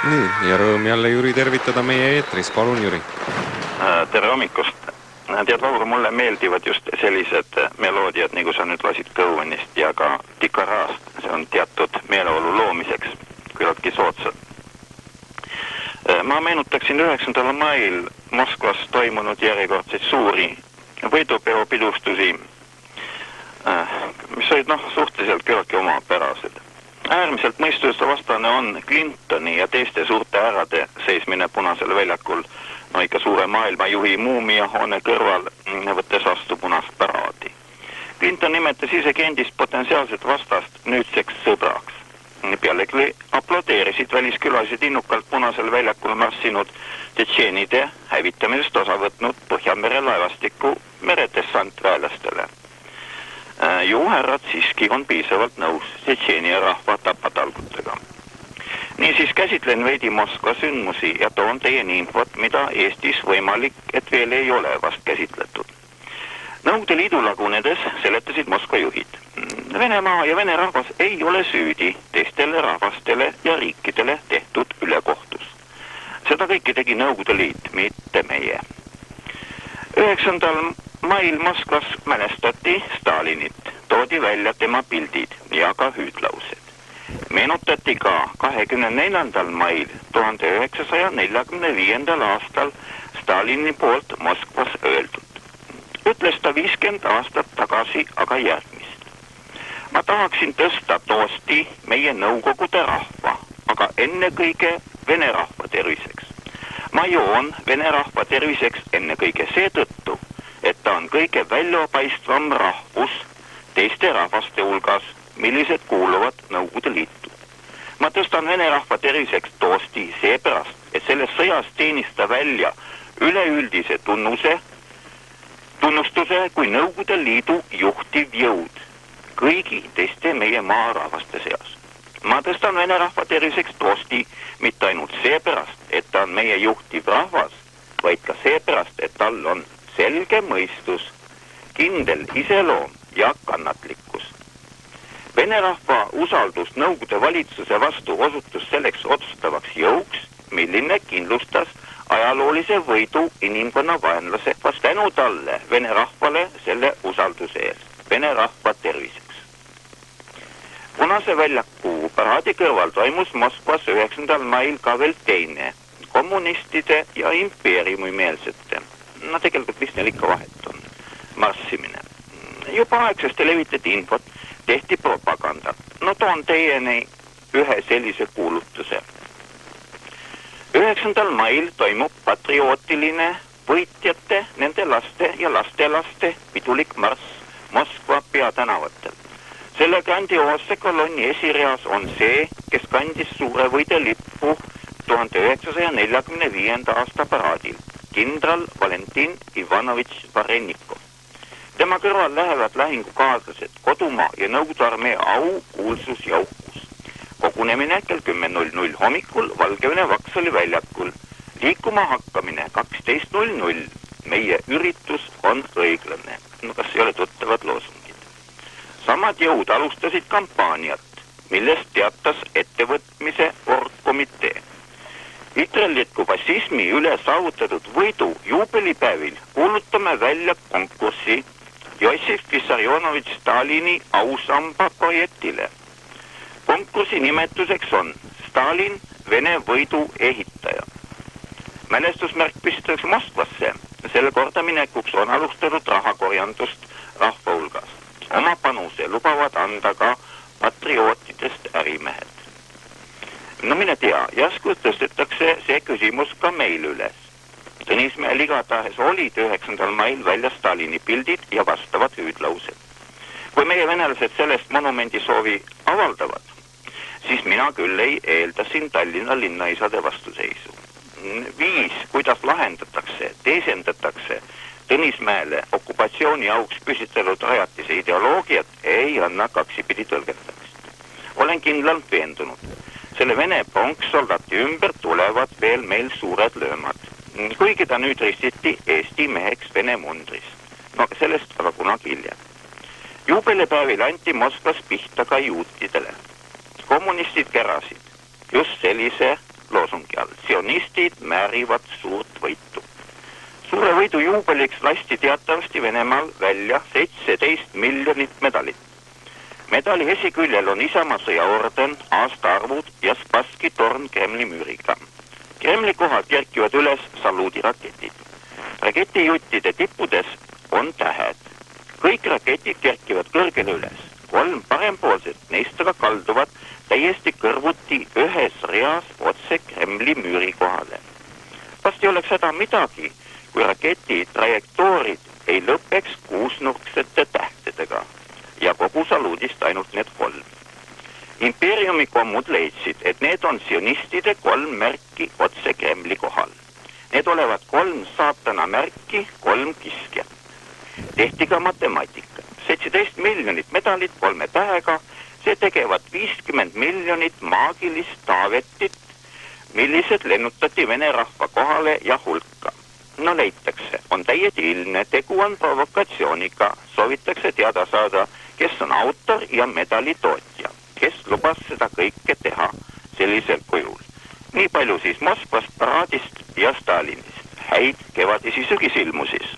Nii, ja rõõm jälle Jüri tervitada meie eetris. Palun, Jüri. Tere hommikust. Tead, Laura, mulle meeldivad just sellised meloodiad, nagu sa nüüd lasid Kõuenist ja ka Tikaraast. See on teatud meeleolu loomiseks küllaltki soodsad. Ma meenutaksin 9. mail Moskvas toimunud järjekordseid suuri võidupeo pidustusi, mis olid suhteliselt küllaltki omapärased. Äärmiselt mõistusevastane on Clintoni ja teiste suurte härrade seismine Punasel väljakul, ikka suure maailmajuhi muumiahoone kõrval, võttes vastu punast paraadi. Clinton nimetas isegi endist potentsiaalset vastast nüüdseks sõbraks. Pealegi aplodeerisid väliskülalised innukalt Punasel väljakul marssinud tšetšeenide hävitamisest osa võtnud Põhjamere laevastiku meredessantväelastele. Ju härrad siiski on piisavalt nõus Tšetšeenia rahva tapatalgutega. Niisiis käsitlen veidi Moskva sündmusi ja toon teieni infot, mida Eestis võimalik, et veel ei ole vast käsitletud. Nõukogude Liidu lagunedes seletasid Moskva juhid. Venemaa ja vene rahvas ei ole süüdi teistele rahvastele ja riikidele tehtud ülekohtus. Seda kõike tegi Nõukogude Liit, mitte meie. 9. mail Moskvas mälestati Stalinit, toodi välja tema pildid ja ka hüüdlaused. Meenutati ka 24. mail 1945. aastal Stalini poolt Moskvas öeldud. Ütles ta 50 aastat tagasi aga järgmist. Ma tahaksin tõsta toosti meie nõukogude rahva, aga ennekõike vene rahva terviseks. Ma joon vene rahva terviseks ennekõike seetõttu, et ta on kõige väljapaistvam rahvus teiste rahvaste hulgas, millised kuuluvad Nõukogude Liitu. Ma tõstan vene rahva terviseks toosti seepärast, et selles sõjas teenista välja üleüldise tunnustuse kui Nõukogude Liidu juhtiv jõud kõigi teiste meie maarahvaste seas. Ma tõstan vene rahva terviseks toosti mitte ainult seepärast, et ta on meie juhtiv rahvas, vaid ka seepärast, et tal on selge mõistus, kindel iseloom ja kannatlikkus. Vene rahva usaldus Nõukogude valitsuse vastu osutus selleks otsustavaks jõuks, milline kindlustas ajaloolise võidu inimkonna vaenlase vast tänu talle vene rahvale selle usalduse eest, vene rahva terviseks. Punase väljaku paraadi kõrval toimus Moskvas 9. mail ka veel teine, kommunistide ja impeeriumimeelsete. Tegelikult vist neil ikka vahet on marssimine. Juba aegsasti levitati infot, tehti propagandat. Toon teieni ühe sellise kuulutuse. 9. mail toimub patriootiline võitjate, nende laste ja lastelaste pidulik marss Moskva peatänavatel. Selle grandioosse kolonni esireas on see, kes kandis suure võidelippu 1945. aasta paraadil. Kindral Valentin Ivanovitš Varennikov. Tema kõrval lähevad lahingukaaslased, kodumaa ja Nõukogude armee au, kuulsus ja uhkus. Kogunemine kell 10.00 hommikul Valgevene Vaksali väljakul. Liikuma hakkamine 12.00. Meie üritus on õiglane. Kas ei ole tuttavad loosungid? Samad jõud alustasid kampaaniat, millest teatas ettevõtmise orgkomitee. Hitleriku fašismi üle saavutatud võidu juubelipäevil kuulutame välja konkurssi Jossif Vissarionovitš Stalini ausamba projektile. Konkursi nimetuseks on Stalin, Vene võidu ehitaja. Mälestusmärk püstitatakse Moskvasse. Selle kordaminekuks on alustatud rahakorjandust rahva hulgas. Oma panuse lubavad anda ka patriootidest ärimehed. Mine tea, järsku tõstetakse see küsimus ka meil üles. Tõnismäel igatahes olid 9. mail välja Stalini pildid ja vastavad hüüdlaused. Kui meie venelased sellest monumendi soovi avaldavad, siis mina küll ei eeldasin Tallinna linnaisade vastuseisu. Viis, kuidas lahendatakse, teisendatakse Tõnismäele okupatsiooni auks püstitatud rajatise ideoloogiat, ei anna kaksipidi tõlgendamist. Olen kindlalt veendunud. Selle Vene pronksoldaati ümber tulevad veel meil suured löömad. Kuigi ta nüüd ristiti Eesti meheks Vene mundris. Sellest aga kunagi hiljem. Juubelipäevil anti Moskvas pihta ka juutidele. Kommunistid kärasid just sellise loosungi all. Sionistid määrivad suurt võitu. Suure võidu juubeliks lasti teatavasti Venemaal välja 17 miljonit medalit. Medali esiküljel on Isamaa sõjaorden, aastaarvud ja Spasski torn Kremli müüriga. Kremli kohal kerkivad üles saluudiraketid. Raketijuttide tippudes on tähed. Kõik raketid kerkivad kõrgele üles. 3 parempoolset neist aga kalduvad täiesti kõrvuti ühes reas otse Kremli müüri kohale. Vast ei oleks seda midagi, kui raketi trajektoorid ei lõpeks kuusnurksete tähtedega ja kogu saluudist ainult need 3. Impeeriumi kommud leidsid, et need on sionistide 3 märki otse Kremli kohal. Need olevat 3 saatana märki, 3 kiskjat. Tehti ka matemaatika. 17 miljonit medalit 3 tähega, see tegevat 50 miljonit maagilist taavetit, millised lennutati vene rahva kohale ja hulka. No leitakse, on täiesti ilmne, tegu on provokatsiooniga, soovitakse teada saada, kes on autor ja medali tootja, kes lubas seda kõike teha sellisel kujul. Nii palju siis Moskvast, paraadist ja Stalinist. Häid kevadisi sügisilmu siis.